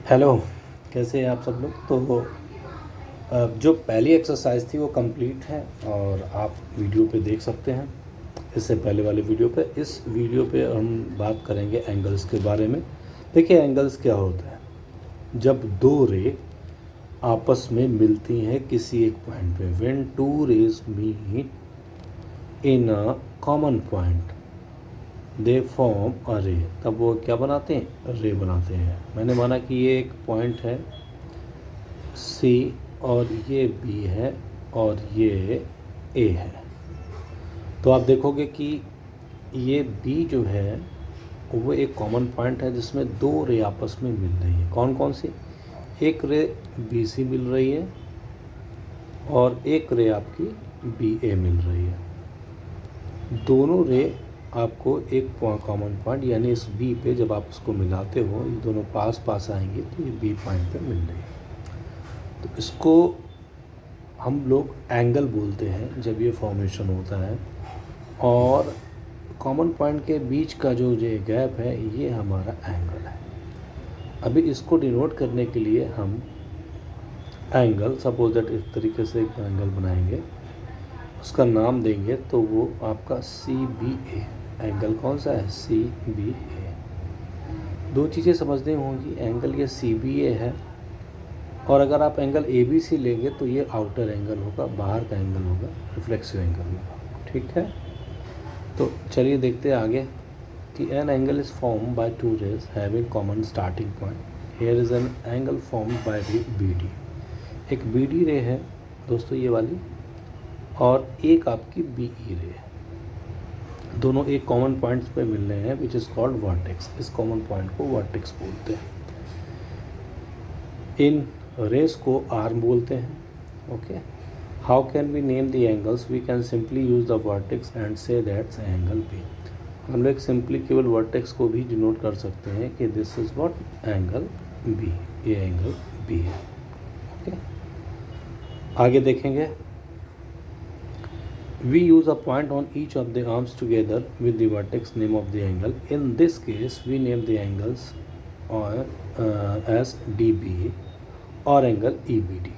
Hello. कैसे हैं आप सब लोग। तो जो पहली एक्सरसाइज थी वो कंप्लीट है और आप वीडियो पे देख सकते हैं। इससे पहले वाले वीडियो पे, इस वीडियो पे हम बात करेंगे एंगल्स के बारे में। देखिए एंगल्स क्या होता है। जब दो रे आपस में मिलती हैं किसी एक पॉइंट पे, when two rays meet in a common point they form a ray, तब वो क्या बनाते हैं, रे बनाते हैं। मैंने माना कि ये एक पॉइंट है सी और ये बी है और ये ए है। तो आप देखोगे कि ये बी जो है वो एक कॉमन पॉइंट है जिसमें दो रे आपस में मिल रही है। कौन कौन सी? एक रे बी सी मिल रही है और एक रे आपकी बी ए मिल रही है। दोनों रे आपको एक कॉमन पॉइंट यानी इस बी पे जब आप उसको मिलाते हो, ये दोनों पास पास आएंगे तो ये बी पॉइंट पे मिल रही है। तो इसको हम लोग एंगल बोलते हैं जब ये फॉर्मेशन होता है। और कॉमन पॉइंट के बीच का जो गैप है ये हमारा एंगल है। अभी इसको डिनोट करने के लिए हम एंगल, सपोज दैट इस तरीके से एक एंगल बनाएंगे, उसका नाम देंगे तो वो आपका सी बी ए। एंगल कौन सा है? सी बी ए। दो चीज़ें समझनी होंगी, एंगल ये सी बी ए है और अगर आप एंगल ए बी सी लेंगे तो ये आउटर एंगल होगा, बाहर का एंगल होगा, रिफ्लेक्सिव एंगल होगा। ठीक है, तो चलिए देखते हैं आगे कि an angle is form by two rays having common starting point. Here is an angle form by B D. एक बी डी रे है दोस्तों ये वाली, और एक आपकी बी ई रे है। दोनों एक कॉमन पॉइंट्स पे मिल रहे हैं विच इज़ कॉल्ड वर्टेक्स। इस कॉमन पॉइंट को वर्टेक्स बोलते हैं। इन रेस को आर्म बोलते हैं। Okay, how can we name the angles? We can simply use the vertex and say that's angle B. हम लोग सिंपली केवल वर्टेक्स को भी डिनोट कर सकते हैं कि this is what, angle B. ये एंगल बी है। ओके, आगे देखेंगे। We use a point on each of the arms together with the vertex name of the angle. In this case, we name the angles as DB or angle EBD.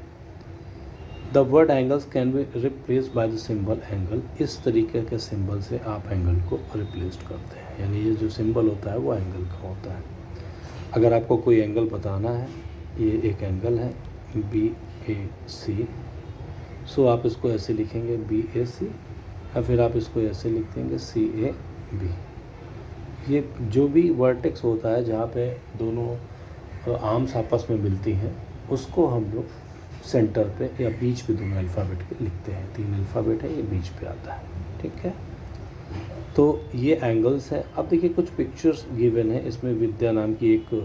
The word angles can be replaced by the symbol angle. इस तरीके के symbol से आप angle को replace करते हैं, यानी ये जो सिंबल होता है वो एंगल का होता है। अगर आपको कोई एंगल बताना है, ये एक एंगल है बी ए सी, सो आप इसको ऐसे लिखेंगे बी ए सी, या फिर आप इसको ऐसे लिख देंगे सी ए बी। ये जो भी वर्टेक्स होता है जहाँ पे दोनों आर्म्स आपस में मिलती हैं, उसको हम लोग सेंटर पे या बीच पे दोनों अल्फ़ाबेट के लिखते हैं। 3 अल्फ़ाबेट है, ये बीच पे आता है। ठीक है, तो ये एंगल्स है। अब देखिए कुछ पिक्चर्स गिवन है। इसमें विद्या नाम की एक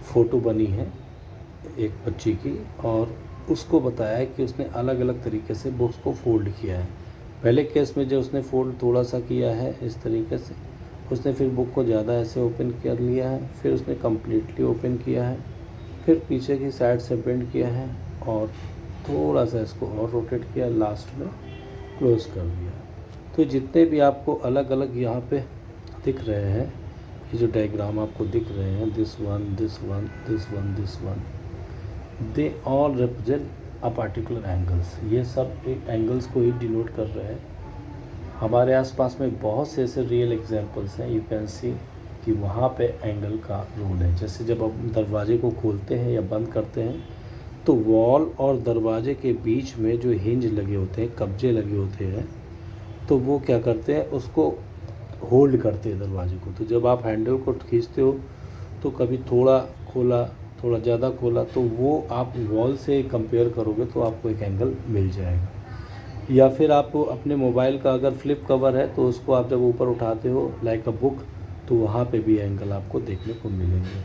फ़ोटो बनी है एक बच्ची की, और उसको बताया है कि उसने अलग अलग तरीके से बुक्स को फोल्ड किया है। पहले केस में जो उसने फोल्ड थोड़ा सा किया है इस तरीके से, उसने फिर बुक को ज़्यादा ऐसे ओपन कर लिया है, फिर उसने कम्प्लीटली ओपन किया है, फिर पीछे की साइड से बेंड किया है और थोड़ा सा इसको और रोटेट किया, लास्ट में क्लोज़ कर दिया। तो जितने भी आपको अलग अलग यहाँ पे दिख रहे हैं, ये जो डायग्राम आपको दिख रहे हैं, this one this one this one this one, they all represent a particular angles. ये सब एक एंगल्स को ही डिनोट कर रहे हैं। हमारे आसपास में बहुत से ऐसे रियल एग्जांपल्स हैं। यू कैन सी कि वहाँ पे एंगल का रोल है। जैसे जब आप दरवाजे को खोलते हैं या बंद करते हैं तो वॉल और दरवाजे के बीच में जो हिंज लगे होते हैं, कब्जे लगे होते हैं, तो वो क्या करते हैं, उसको होल्ड करते हैं दरवाजे को। तो जब आप हैंडल को खींचते हो तो कभी थोड़ा खोला, थोड़ा ज़्यादा खोला, तो वो आप वॉल से कंपेयर करोगे तो आपको एक एंगल मिल जाएगा। या फिर आप अपने मोबाइल का अगर फ्लिप कवर है तो उसको आप जब ऊपर उठाते हो लाइक अ बुक, तो वहाँ पे भी एंगल आपको देखने को मिलेंगे।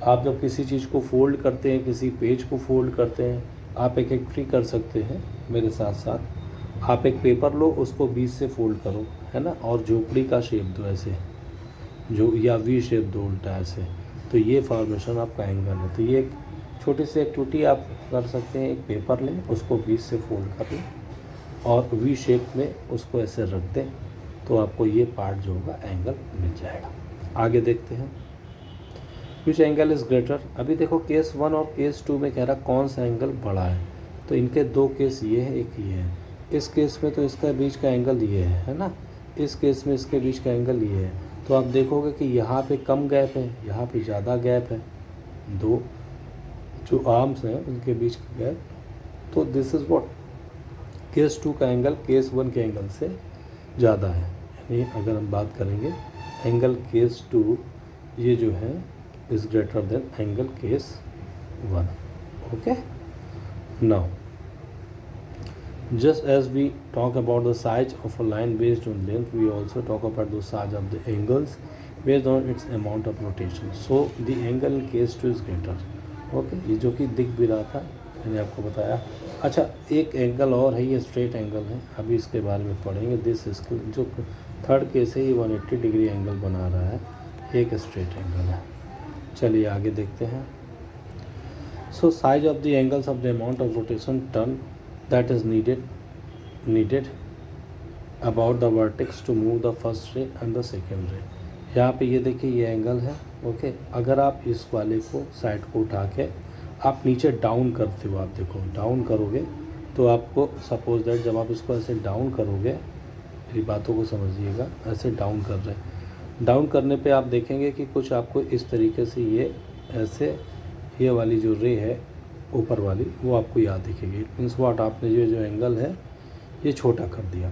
आप जब किसी चीज़ को फोल्ड करते हैं, किसी पेज को फोल्ड करते हैं, आप एक ट्रिक कर सकते हैं मेरे साथ साथ। आप एक पेपर लो, उसको बीच से फोल्ड करो, है ना, और झोपड़ी का शेप दो ऐसे, जो या वी शेप दो उल्टा ऐसे, तो ये फॉर्मेशन आपका एंगल है। तो ये एक छोटी सी एक्टिविटी आप कर सकते हैं। एक पेपर लें, उसको बीच से फोल्ड कर लें और वी शेप में उसको ऐसे रख दें, तो आपको ये पार्ट जो होगा एंगल मिल जाएगा। आगे देखते हैं। Which angle is greater. अभी देखो केस 1 और केस 2 में कह रहा कौन सा एंगल बड़ा है, तो इनके दो केस ये है, एक ये है। इस केस में तो इसका बीच का एंगल ये है ना, इस केस में इसके बीच का एंगल ये है। तो आप देखोगे कि यहाँ पे कम गैप है, यहाँ पे ज़्यादा गैप है, दो जो आर्म्स हैं उनके बीच का गैप। तो दिस इज़ व्हाट, केस 2 का एंगल केस 1 के एंगल से ज़्यादा है। यानी अगर हम बात करेंगे एंगल केस 2 ये जो है is greater than angle case 1। Okay, now just as we talk about the size of a line based on length, we also talk about the size of the angles based on its amount of rotation. So the angle in case 2 is greater. Okay, ये जो कि दिख भी रहा था मैंने आपको बताया। अच्छा, एक एंगल और है, ये स्ट्रेट एंगल है, अभी इसके बारे में पढ़ेंगे। दिस इसके जो थर्ड केस है ये 180 डिग्री एंगल बना रहा है, एक स्ट्रेट एंगल है। चलिए आगे देखते हैं। So size of the angles of the amount of rotation turn that is needed about the vertex to move the first ray and the second ray। यहाँ पे ये देखिए ये एंगल है। ओके, अगर आप इस वाले को साइड को उठा के आप नीचे डाउन करते हो, आप देखो डाउन करोगे तो आपको सपोज दैट जब आप इसको ऐसे डाउन करोगे, मेरी बातों को समझिएगा, ऐसे डाउन कर रहे हैं, डाउन करने पे आप देखेंगे कि कुछ आपको इस तरीके से ये ऐसे ये वाली जो रे है ऊपर वाली वो आपको याद दिखेगी। इट मीन्स व्हाट, आपने ये जो एंगल है ये छोटा कर दिया।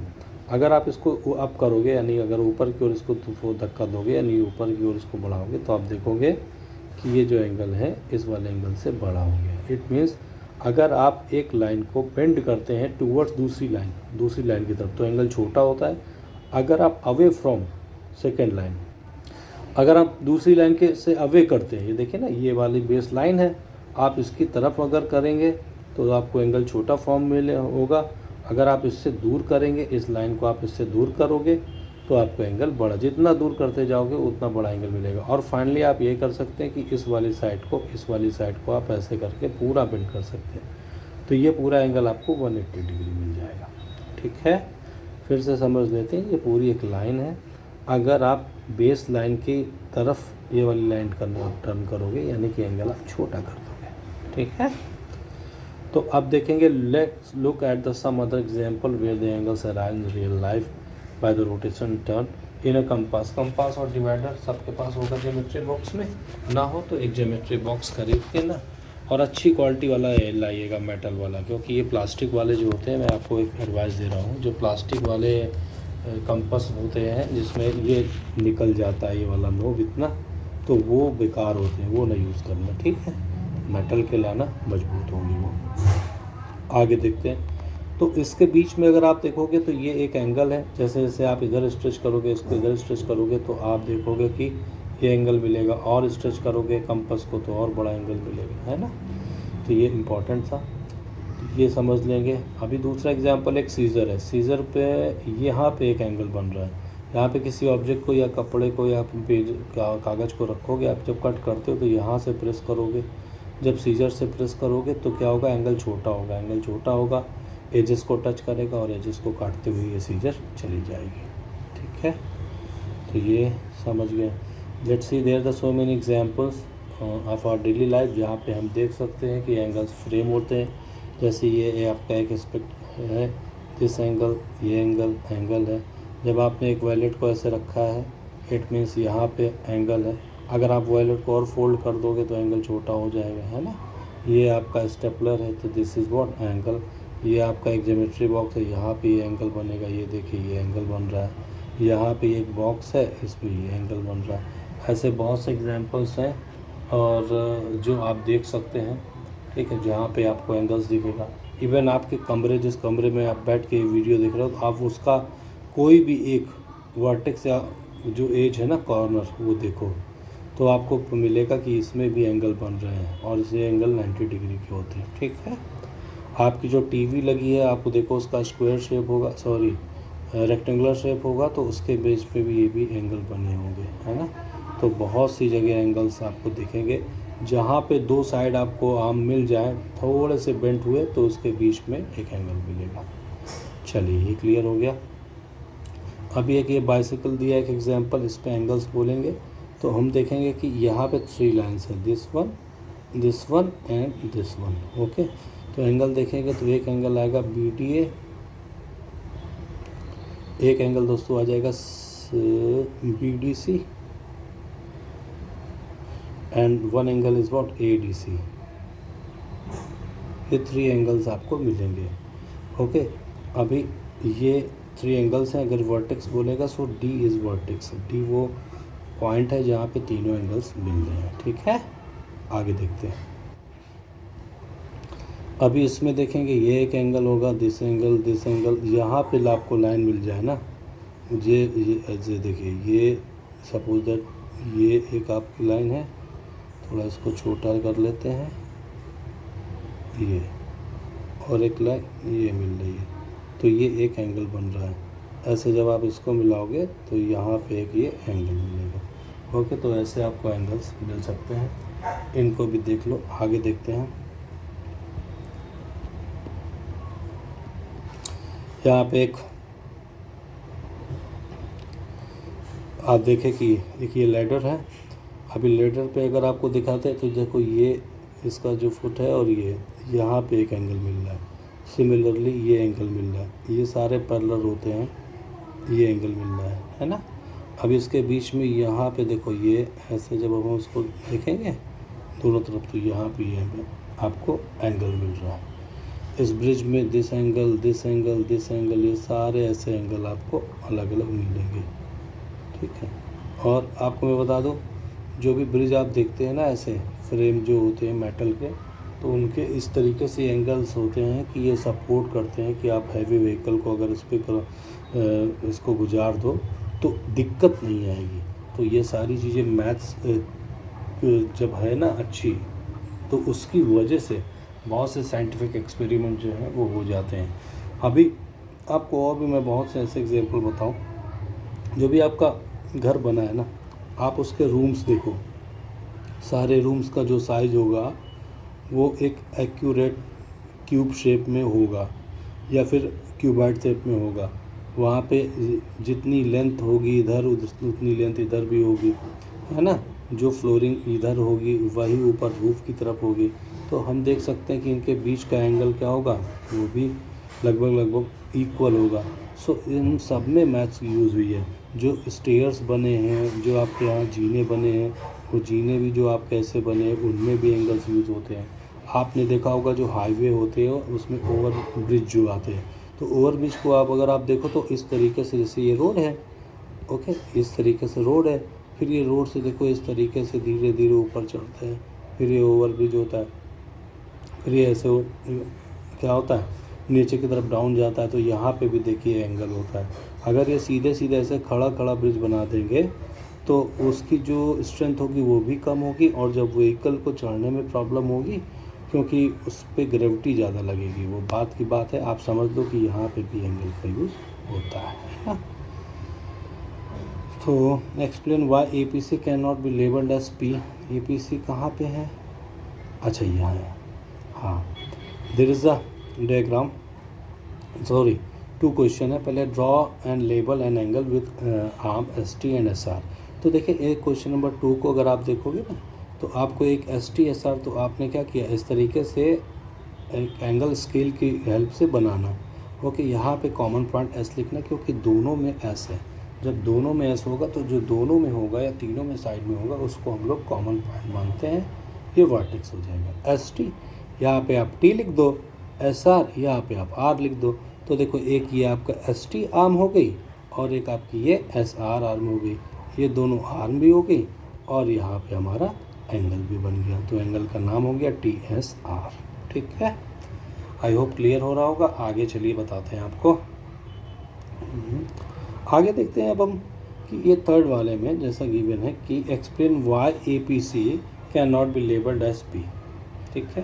अगर आप इसको अप करोगे यानी अगर ऊपर की ओर इसको धक्का दोगे यानी ऊपर की ओर इसको बढ़ाओगे तो आप देखोगे कि ये जो एंगल है इस वाले एंगल से बड़ा हो गया। इट मीन्स अगर आप एक लाइन को बेंड करते हैं टूवर्ड्स दूसरी लाइन की तरफ तो एंगल छोटा होता है। अगर आप अवे फ्रॉम सेकेंड लाइन, अगर आप दूसरी लाइन के से अवे करते हैं, ये देखिए ना ये वाली बेस लाइन है, आप इसकी तरफ अगर करेंगे तो आपको एंगल छोटा फॉर्म में होगा। अगर आप इससे दूर करेंगे, इस लाइन को आप इससे दूर करोगे तो आपको एंगल बड़ा, जितना दूर करते जाओगे उतना बड़ा एंगल मिलेगा। और फाइनली आप ये कर सकते हैं कि इस वाली साइड को आप ऐसे करके पूरा बेंड कर सकते हैं, तो ये पूरा एंगल आपको 180 डिग्री मिल जाएगा। ठीक है, फिर से समझ लेते हैं, ये पूरी एक लाइन है। अगर आप बेस लाइन की तरफ ये वाली लाइन टर्न करोगे यानी कि एंगल आप छोटा कर दोगे। ठीक है, तो अब देखेंगे let's look at the some other example where the angles arise in real life by the rotation turn in a compass और डिवाइडर सबके पास होगा ज्योमेट्री बॉक्स में, ना हो तो एक ज्योमेट्री बॉक्स खरीद के ना और अच्छी क्वालिटी वाला लाइएगा, मेटल वाला, क्योंकि ये प्लास्टिक वाले जो होते हैं, मैं आपको एक एडवाइस दे रहा हूँ, जो प्लास्टिक वाले कंपास होते हैं जिसमें ये निकल जाता है ये वाला नोब इतना, तो वो बेकार होते हैं, वो नहीं यूज़ करना। ठीक है, मेटल के लाना, मजबूत होंगी वो। आगे देखते हैं, तो इसके बीच में अगर आप देखोगे तो ये एक एंगल है, जैसे जैसे आप इधर स्ट्रेच करोगे, इसको इधर स्ट्रेच करोगे तो आप देखोगे कि ये एंगल मिलेगा, और स्ट्रेच करोगे कंपास को तो और बड़ा एंगल मिलेगा, है ना। तो ये इम्पॉर्टेंट था, ये समझ लेंगे। अभी दूसरा एग्जांपल एक सीज़र है, सीज़र पे यहाँ पे एक एंगल बन रहा है, यहाँ पे किसी ऑब्जेक्ट को या कपड़े को या पेज कागज़ को रखोगे, आप जब कट करते हो तो यहाँ से प्रेस करोगे, जब सीजर से प्रेस करोगे तो क्या होगा, एंगल छोटा होगा, एजेस को टच करेगा और एजेस को काटते हुए ये सीजर चली जाएगी। ठीक है, तो ये समझ गए। Let's see there the so many examples of our daily life, जहाँ पे हम देख सकते हैं कि एंगल्स फ्रेम होते हैं। जैसे ये आपका एक एस्पेक्ट है, दिस एंगल, ये एंगल है। जब आपने एक वॉलेट को ऐसे रखा है, इट मीन्स यहाँ पे एंगल है। अगर आप वॉलेट को और फोल्ड कर दोगे तो एंगल छोटा हो जाएगा, है ना। ये आपका स्टेपलर है, तो दिस इज़ व्हाट, एंगल। ये आपका एक ज्योमेट्री बॉक्स है, यहाँ पे ये एंगल बनेगा, ये देखिए ये एंगल बन रहा है। यहाँ पे एक बॉक्स है, इसमें ये एंगल बन रहा है। ऐसे बहुत से एग्जांपल्स हैं और जो आप देख सकते हैं। ठीक है, जहाँ पे आपको एंगल्स दिखेगा। इवन आपके कमरे, जिस कमरे में आप बैठ के वीडियो देख रहे हो, तो आप उसका कोई भी एक वर्टेक्स या जो एज है ना कॉर्नर, वो देखो तो आपको मिलेगा कि इसमें भी एंगल बन रहे हैं और ये एंगल 90 डिग्री के होते हैं। ठीक है, आपकी जो टीवी लगी है, आपको देखो उसका स्क्वायर शेप होगा, सॉरी रेक्टेंगुलर शेप होगा, तो उसके बेस पे भी ये भी एंगल बने होंगे, है ना। तो बहुत सी जगह एंगल्स आपको दिखेंगे, जहाँ पे दो साइड आपको आर्म मिल जाए, थोड़े से बेंट हुए, तो उसके बीच में एक एंगल मिलेगा। चलिए, ये क्लियर हो गया। अभी एक ये बाइसिकल दिया, एक एग्जांपल, इस पे एंगल्स बोलेंगे। तो हम देखेंगे कि यहाँ पे 3 लाइन्स है, this one and this one. Okay, तो एंगल देखेंगे तो एक एंगल आएगा BDA, एक एंगल दोस्तों आ जाएगा BDC and one angle is what ADC। ये 3 एंगल्स आपको मिलेंगे। ओके, अभी ये 3 एंगल्स हैं। अगर वर्टेक्स बोलेगा सो D इज़ वर्टेक्स, D वो पॉइंट है जहाँ पे तीनों एंगल्स मिल रहे हैं। ठीक है, आगे देखते हैं। अभी इसमें देखेंगे ये एक एंगल होगा, दिस एंगल, यहाँ पे आपको लाइन मिल जाए ना, ये देखिए, ये सपोज दैट ये एक आपकी लाइन है, थोड़ा इसको छोटा कर लेते हैं, ये और एक लाइन ये मिल रही है, तो ये एक एंगल बन रहा है। ऐसे जब आप इसको मिलाओगे तो यहाँ पे एक ये एंगल मिलेगा। ओके, तो ऐसे आपको एंगल्स मिल सकते हैं, इनको भी देख लो। आगे देखते हैं। यहाँ पे एक आप देखें कि एक ये लैडर है। अभी लैडर पे अगर आपको दिखाते हैं तो देखो ये इसका जो फुट है और ये यहाँ पे एक एंगल मिल रहा है, सिमिलरली ये एंगल मिल रहा है, ये सारे पैरेलल होते हैं, ये एंगल मिल रहा है ना। अब इसके बीच में यहाँ पे देखो ये ऐसे जब हम उसको देखेंगे दोनों तरफ तो यहाँ पे ये आपको एंगल मिल रहा है। इस ब्रिज में दिस एंगल, ये सारे ऐसे एंगल आपको अलग अलग मिलेंगे। ठीक है, और आपको मैं बता दूं, जो भी ब्रिज आप देखते हैं ना ऐसे फ्रेम जो होते हैं मेटल के, तो उनके इस तरीके से एंगल्स होते हैं कि ये सपोर्ट करते हैं कि आप हैवी व्हीकल को अगर इस पर इसको गुजार दो तो दिक्कत नहीं आएगी। तो ये सारी चीज़ें मैथ्स जब है ना अच्छी, तो उसकी वजह से बहुत से साइंटिफिक एक्सपेरिमेंट जो हैं वो हो जाते हैं। अभी आपको और भी मैं बहुत से ऐसे एग्जांपल बताऊं। जो भी आपका घर बना है ना, आप उसके रूम्स देखो, सारे रूम्स का जो साइज़ होगा वो एक एक्यूरेट क्यूब शेप में होगा या फिर क्यूबॉइड शेप में होगा। वहाँ पे जितनी लेंथ होगी इधर उतनी लेंथ इधर भी होगी, है ना। जो फ्लोरिंग इधर होगी वही ऊपर रूफ की तरफ होगी। तो हम देख सकते हैं कि इनके बीच का एंगल क्या होगा, वो भी लगभग इक्वल होगा। सो इन सब में मैथ्स यूज़ हुई है। जो स्टेयर्स बने हैं, जो आपके यहाँ जीने बने हैं, वो जीने भी जो आप कैसे बने हैं उनमें भी एंगल्स यूज़ होते हैं। आपने देखा होगा जो हाईवे होते हैं उसमें ओवर ब्रिज जो आते हैं, तो ओवर ब्रिज को अगर आप देखो तो इस तरीके से, जैसे ये रोड है, ओके, इस तरीके से रोड है, फिर ये रोड से देखो इस तरीके से धीरे धीरे ऊपर चढ़ते हैं, फिर ये ओवर ब्रिज होता है, फिर ये ऐसे क्या होता है नीचे की तरफ डाउन जाता है। तो यहाँ पे भी देखिए एंगल होता है। अगर ये सीधे सीधे ऐसे खड़ा ब्रिज बना देंगे तो उसकी जो स्ट्रेंथ होगी वो भी कम होगी, और जब व्हीकल को चढ़ने में प्रॉब्लम होगी क्योंकि उस पर ग्रेविटी ज़्यादा लगेगी। वो बात की बात है, आप समझ लो कि यहाँ पे भी एंगल का यूज़ होता है ना। तो explain why APC can not be labelled as P। APC कहाँ पे है, अच्छा यहाँ है, हाँ। There is a diagram, sorry 2 question है। पहले draw and label an angle with arm ST and SR। तो देखिए एक क्वेश्चन नंबर 2 को अगर आप देखोगे ना, तो आपको एक ST SR, तो आपने क्या किया, इस तरीके से एक एंगल स्केल की हेल्प से बनाना। ओके, यहाँ पे कॉमन पॉइंट S लिखना, क्योंकि दोनों में S है। जब दोनों में S होगा तो जो दोनों में होगा या तीनों में साइड में होगा उसको हम लोग कॉमन पॉइंट मानते हैं, ये वर्टेक्स हो जाएगा। ST यहाँ पे आप T लिख दो, SR यहाँ पे आप R लिख दो। तो देखो एक ये आपका ST आर्म हो गई और एक आपकी ये SR आर्म हो गई, ये दोनों आर्म भी हो गई और यहाँ पे हमारा एंगल भी बन गया। तो एंगल का नाम हो गया TSR। ठीक है, आई होप क्लियर हो रहा होगा। आगे चलिए बताते हैं आपको। आगे देखते हैं अब हम कि ये थर्ड वाले में जैसा गिवन है कि explain why APC can not be labelled as P। ठीक है,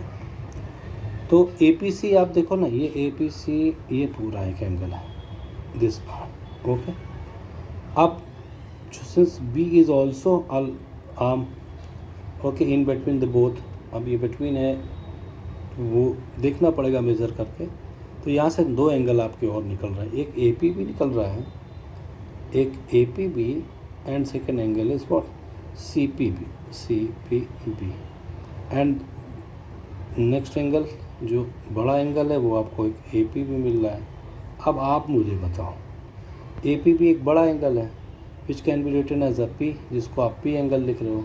तो APC आप देखो ना, ये APC ये पूरा एक एंगल है, दिस पार्ट। ओके, अब since B is also arm, okay, in between the both, अब ये बिटवीन है, वो देखना पड़ेगा मेज़र करके। तो यहाँ से 2 एंगल आपके और निकल रहे हैं, एक AP भी निकल रहा है, एक APB and second angle is what CPB and next angle जो बड़ा एंगल है वो आपको एक APB मिल रहा है। अब आप मुझे बताओ, APB एक बड़ा एंगल है which can be written as a P, जिसको आप P एंगल लिख रहे हो,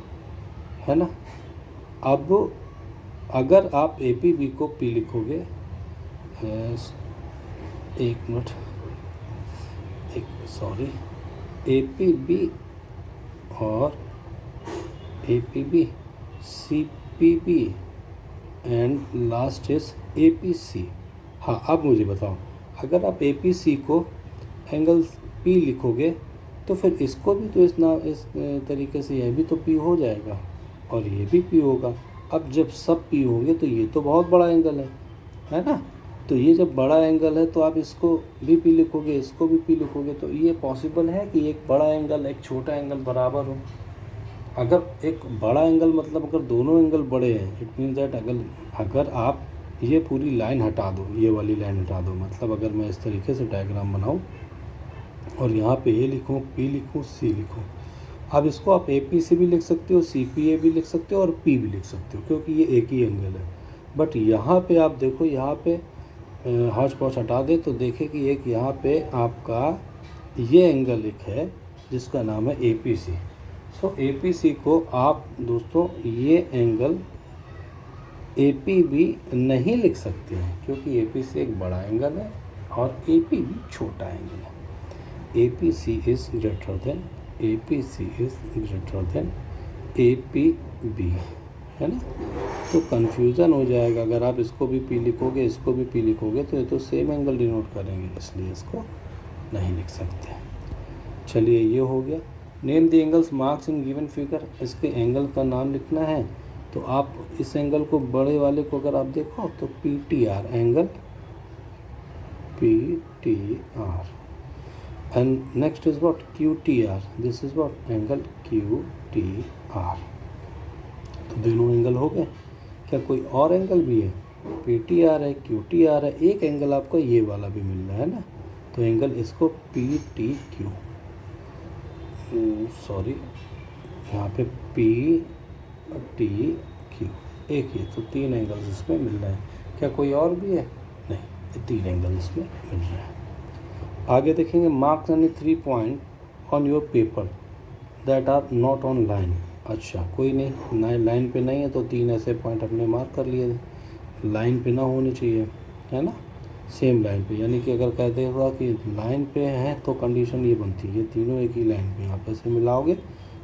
है ना। अब अगर आप APB को P लिखोगे, एक मिनट, APB और APB, CPB and last is APC। हाँ, अब मुझे बताओ, अगर आप APC को एंगल P लिखोगे तो फिर इसको भी तो इस तरीके से यह भी तो P हो जाएगा और ये भी P होगा। अब जब सब P होंगे तो ये तो बहुत बड़ा एंगल है ना। तो ये जब बड़ा एंगल है तो आप इसको भी P लिखोगे, इसको भी P लिखोगे, तो ये पॉसिबल है कि एक बड़ा एंगल एक छोटा एंगल बराबर हो। अगर एक बड़ा एंगल मतलब अगर दोनों एंगल बड़े हैं, इट मीन्स दैट अगर आप ये पूरी लाइन हटा दो, ये वाली लाइन हटा दो, मतलब अगर मैं इस तरीके से डायग्राम बनाऊं और यहाँ पे A लिखूँ, P लिखूँ, C लिखूँ, अब इसको आप APC भी लिख सकते हो, CPA भी लिख सकते हो और P भी लिख सकते हो, क्योंकि ये एक ही एंगल है। बट यहाँ पे आप देखो, यहाँ पे हौच पौच हटा दे तो देखें कि एक यहाँ पे आपका ये एंगल एक है जिसका नाम है APC। सो APC को आप दोस्तों ये एंगल APB नहीं लिख सकते हैं, क्योंकि APC एक बड़ा एंगल है और APB छोटा एंगल है। APC is greater than APB, है ना। तो कन्फ्यूज़न हो जाएगा, अगर आप इसको भी P लिखोगे, इसको भी P लिखोगे तो ये तो सेम एंगल डिनोट करेंगे, इसलिए इसको नहीं लिख सकते। चलिए, ये हो गया। Name the angles marks in given figure, इसके एंगल का नाम लिखना है। तो आप इस एंगल को, बड़े वाले को अगर आप देखो तो PTR angle, PTR, and next is what, QTR, this is what, angle QTR। तो दोनों एंगल हो गए। क्या कोई और एंगल भी है? PTR है, QTR है, एक एंगल आपको ये वाला भी मिल रहा है ना, तो एंगल इसको PTQ, सॉरी यहाँ पे PTQ, एक ये, तो तीन एंगल्स इसमें मिल रहे हैं। क्या कोई और भी है? नहीं, ये तीन एंगल इसमें मिल रहे हैं। आगे देखेंगे, marks any 3 point on your paper that are not on line. अच्छा, कोई नहीं, लाइन पे नहीं है तो 3 ऐसे पॉइंट हमने मार्क कर लिए थे, लाइन पे ना होने चाहिए, है ना, सेम लाइन पे। यानी कि अगर कहते हुआ कि लाइन पे है तो कंडीशन ये बनती है, ये तीनों एक ही लाइन पे, आप ऐसे मिलाओगे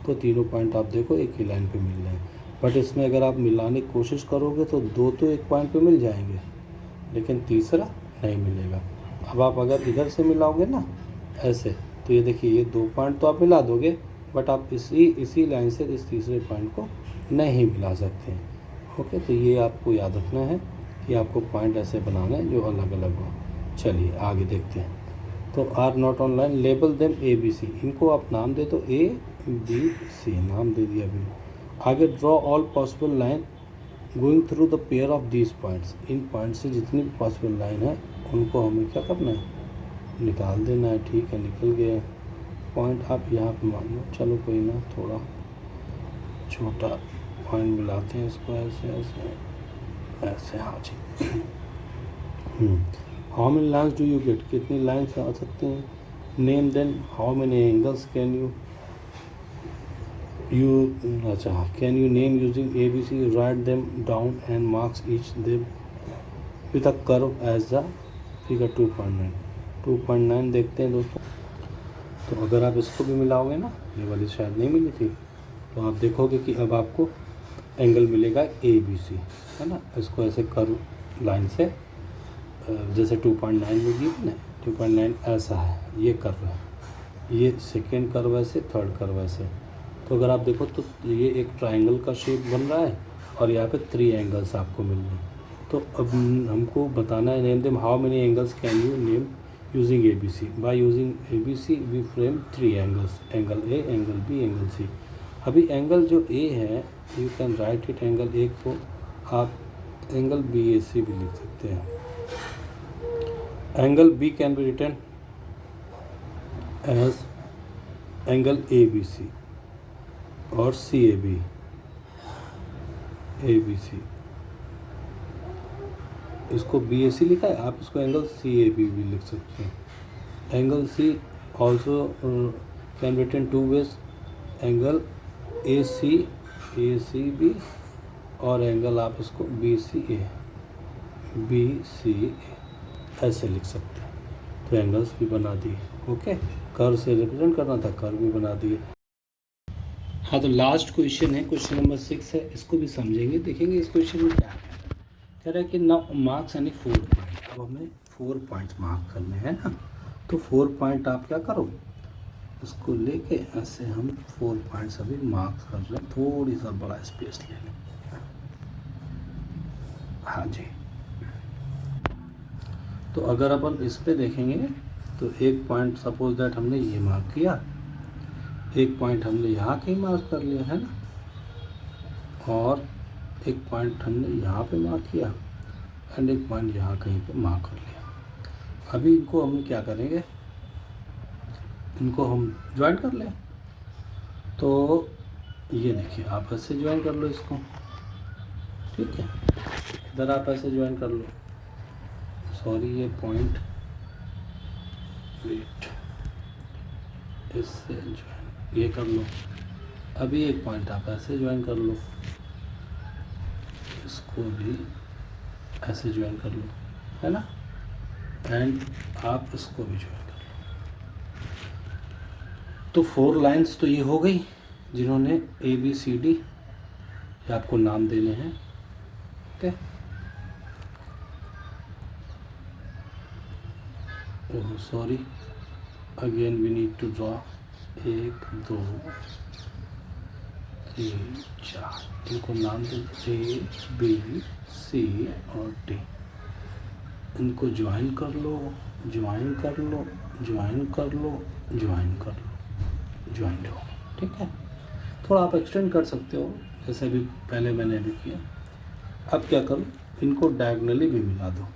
तो तीनों पॉइंट आप देखो एक ही लाइन पे मिल रहे हैं। बट इसमें अगर आप मिलाने की कोशिश करोगे तो दो तो एक पॉइंट पे मिल जाएंगे, लेकिन तीसरा नहीं मिलेगा। अब आप अगर इधर से मिलाओगे ना ऐसे, तो ये देखिए, ये 2 पॉइंट तो आप मिला दोगे, बट आप इसी लाइन से इस तीसरे पॉइंट को नहीं मिला सकते हैं। ओके, तो ये आपको याद रखना है कि आपको पॉइंट ऐसे बनाना है जो अलग अलग हो। चलिए आगे देखते हैं। तो are not on line, label them ABC, इनको आप नाम दे दो ABC, नाम दे दिया अभी। आगे draw all possible line going through the pair of these points, in point से जितनी भी पॉसिबल लाइन है उनको हमें क्या करना है, निकाल देना है। ठीक है, निकल गया पॉइंट। आप यहाँ पे मान लो, चलो कोई ना, थोड़ा छोटा पॉइंट मिलाते हैं इसको, ऐसे ऐसे ऐसे, हाँ जी। How many lines do you get, कितनी लाइन्स आ सकती हैं। Name then how many angles can you अच्छा, can you name using ABC, write them down and marks each them with a curve as the figure 2.9 देखते हैं दोस्तों। तो अगर आप इसको भी मिलाओगे ना, ये वाली शायद नहीं मिली थी, तो आप देखोगे कि अब आपको एंगल मिलेगा ABC, है ना। इसको ऐसे कर्व लाइन से, जैसे 2.9 में दी ना, 2.9 ऐसा है, ये कर्व है, ये सेकेंड कर्व ऐसे, थर्ड कर्व ऐसे। तो अगर आप देखो तो ये एक ट्रायंगल का शेप बन रहा है और यहाँ पे 3 एंगल्स आपको मिल रहे हैं। तो अब हमको बताना है, name them how many angles can you name using ABC। By using ABC we frame 3 angles, angle A, angle B, angle C। अभी एंगल जो A है, you can write it, angle A को आप एंगल BAC भी लिख सकते हैं। Angle B can be written as angle ABC, और सी ए बी, ए बी सी, इसको बी ए सी लिखा है, आप इसको एंगल सी ए बी भी लिख सकते हैं। Angle C also can written two ways, angle A C B, और एंगल आप इसको बी सी ए ऐसे लिख सकते हैं। तो एंगल्स भी बना दिए। ओके, कर्व से रिप्रेजेंट करना था, कर्व भी बना दिए। हाँ, तो लास्ट क्वेश्चन है, क्वेश्चन नंबर 6 है, इसको भी समझेंगे, देखेंगे इस क्वेश्चन में क्या कह रहा है कि नाउ मार्क्स यानी 4 पॉइंट। अब हमें 4 पॉइंट्स मार्क करने हैं ना, तो 4 पॉइंट आप क्या करो, इसको लेके ऐसे हम 4 पॉइंट्स अभी मार्क कर रहे हैं। थोड़ी सा बड़ा स्पेस ले लें। हाँ जी, तो अगर अपन इस पे देखेंगे तो एक पॉइंट सपोज दैट हमने ये मार्क किया, एक पॉइंट हमने यहाँ कहीं मार्क कर लिया है ना, और एक पॉइंट हमने यहाँ पे मार्क किया, एंड एक पॉइंट यहाँ कहीं पे मार्क कर लिया। अभी इनको हम क्या करेंगे, इनको हम ज्वाइन कर लें। तो ये देखिए, आप ऐसे ज्वाइन कर लो इसको, ठीक है, इधर आप ऐसे ज्वाइन कर लो। सॉरी, ये पॉइंट, वेट, इससे ज्वाइन ये कर लो। अभी एक पॉइंट आप ऐसे ज्वाइन कर लो, इसको भी ऐसे ज्वाइन कर लो, है ना, एंड आप इसको भी ज्वाइन कर लो। तो 4 लाइंस तो ये हो गई, जिन्होंने ए बी सी डी ये आपको नाम देने हैं। Okay, oh sorry, again we need to draw 1 2 3 4, इनको नाम दे ए बी सी और डी। इनको ज्वाइन कर लो, ज्वाइन कर लो, ज्वाइन कर लो, ज्वाइन कर लो, ज्वाइन हो, ठीक है। थोड़ा आप एक्सटेंड कर सकते हो, जैसे अभी पहले मैंने अभी किया। अब क्या करो, इनको डायगनली भी मिला दो,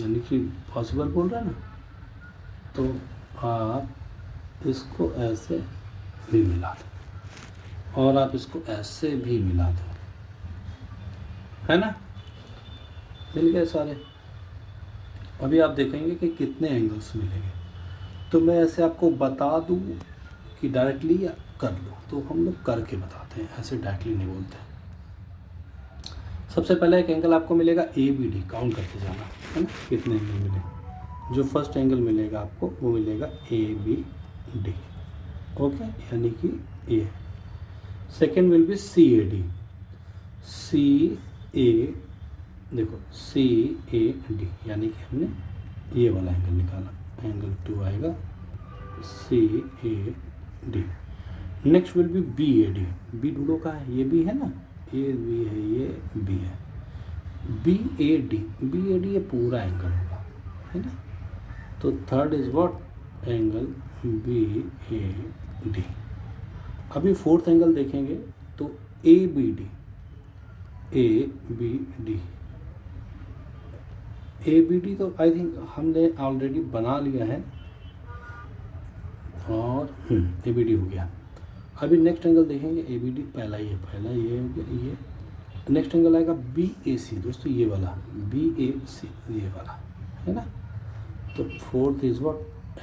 यानी कि पॉसिबल बोल रहा है ना, तो आप इसको ऐसे भी मिला दो, और आप इसको ऐसे भी मिला दो, है ना, मिल गए सारे। अभी आप देखेंगे कि कितने एंगल्स मिलेंगे। तो मैं ऐसे आपको बता दूं कि डायरेक्टली या कर लो, तो हम लोग करके बताते हैं, ऐसे डायरेक्टली नहीं बोलते। सबसे पहले एक एंगल आपको मिलेगा ए बी डी, काउंट करते जाना, है ना, कितने एंगल मिले। जो फर्स्ट एंगल मिलेगा आपको वो मिलेगा ए बी डी, ओके, यानी कि A. Second will be C A D, C A, देखो सी ए डी, यानी कि हमने ये वाला एंगल निकाला, एंगल 2 आएगा C A D. Next will be B A D, B ढूंढो का है, ये भी है ना, ये भी है, ये बी है, B A D, B A D ये पूरा एंगल होगा, है ना। तो third is what, angle B A D. अभी फोर्थ एंगल देखेंगे तो A B D, A B D, A B D तो आई थिंक हमने ऑलरेडी बना लिया है, और ए बी डी हो गया। अभी नेक्स्ट एंगल देखेंगे, ए बी डी पहला ही है, पहला ये हो गया, ये नेक्स्ट एंगल आएगा बी ए सी, दोस्तों ये वाला बी ए सी, ये वाला, है ना। तो fourth is what,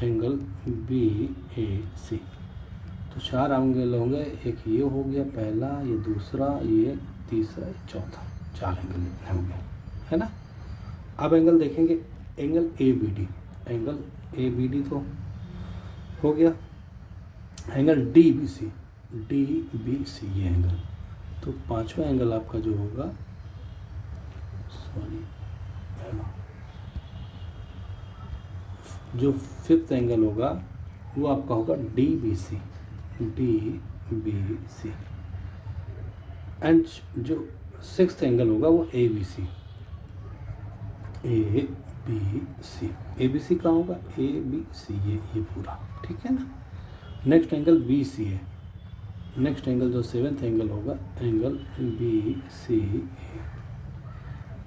angle B A C. तो 4 एंगल होंगे, एक ये हो गया पहला, ये दूसरा, ये तीसरा, ये चौथा, 4 एंगल इतने हो गए, है ना। अब एंगल देखेंगे, angle A B D, angle A B D तो हो गया, angle D B C, D B C ये एंगल। तो 5वां एंगल आपका जो होगा, सॉरी, जो 5th एंगल होगा वो आपका होगा D B C, D B C. And जो 6th एंगल होगा वो A B C, A B C, A B C कहाँ होगा, ए बी सी, ये पूरा, ठीक है ना। नेक्स्ट एंगल बी सी है, नेक्स्ट एंगल जो 7th एंगल होगा, एंगल बी सी ए।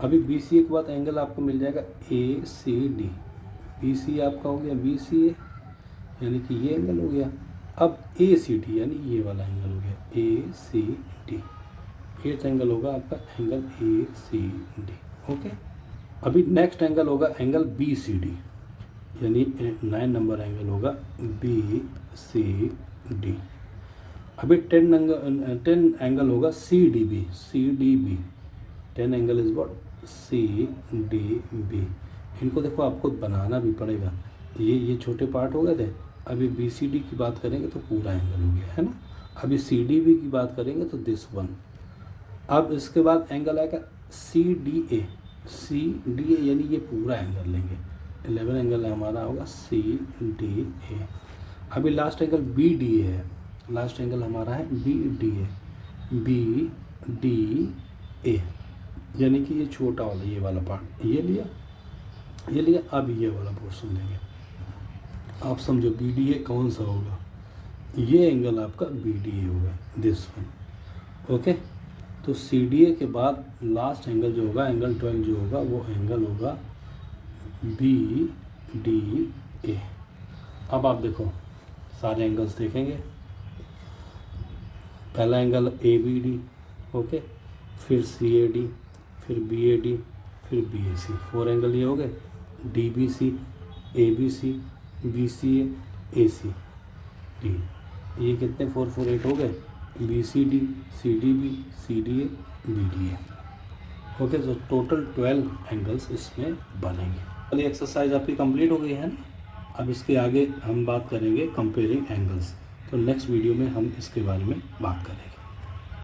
अभी बी सी ए के बाद एंगल आपको मिल जाएगा ए सी डी, बी सी आपका हो गया बी सी ए, यानी कि ये एंगल हो गया। अब ए सी डी यानी ये वाला एंगल हो गया ए सी डी, 8th एंगल होगा आपका angle A C D. Okay, अभी नेक्स्ट एंगल होगा एंगल बी सी डी, यानी 9 नंबर एंगल होगा बी सी डी। अभी 10 एंगल होगा C D B, C D B, 10 angle is what C D B. इनको देखो आपको बनाना भी पड़ेगा, ये छोटे पार्ट हो गए थे। अभी बी सी डी की बात करेंगे तो पूरा एंगल हो गया है ना। अभी सी डी बी की बात करेंगे तो दिस वन। अब इसके बाद एंगल आएगा सी D A, C D A यानी ये पूरा एंगल लेंगे, 11 एंगल हमारा होगा सी डी ए। अभी last angle B D A है, लास्ट एंगल हमारा है B D A, B D A यानी कि ये छोटा वाला ये वाला पार्ट ये लिया। अब ये वाला पोर्शन लेंगे, आप समझो बी डी ए कौन सा होगा, ये एंगल आपका बी डी ए होगा, दिस वन। ओके, तो सी डी ए के बाद लास्ट एंगल जो होगा एंगल 12 जो होगा वो एंगल होगा बी डी ए। अब आप देखो सारे एंगल्स देखेंगे, पहला angle A B D, okay, फिर सी ए डी, फिर बी ए डी, फिर बी ए सी, 4 एंगल ये हो गए, D B C, A B C, B C A C D, ये कितने 4 4 8 हो गए, B C D, C D B, C D A, B D A. Okay, तो total 12 angles इसमें बनेंगे। वाली एक्सरसाइज आपकी कंप्लीट हो गई है ना। अब इसके आगे हम बात करेंगे कंपेयरिंग एंगल्स, तो नेक्स्ट वीडियो में हम इसके बारे में बात करेंगे।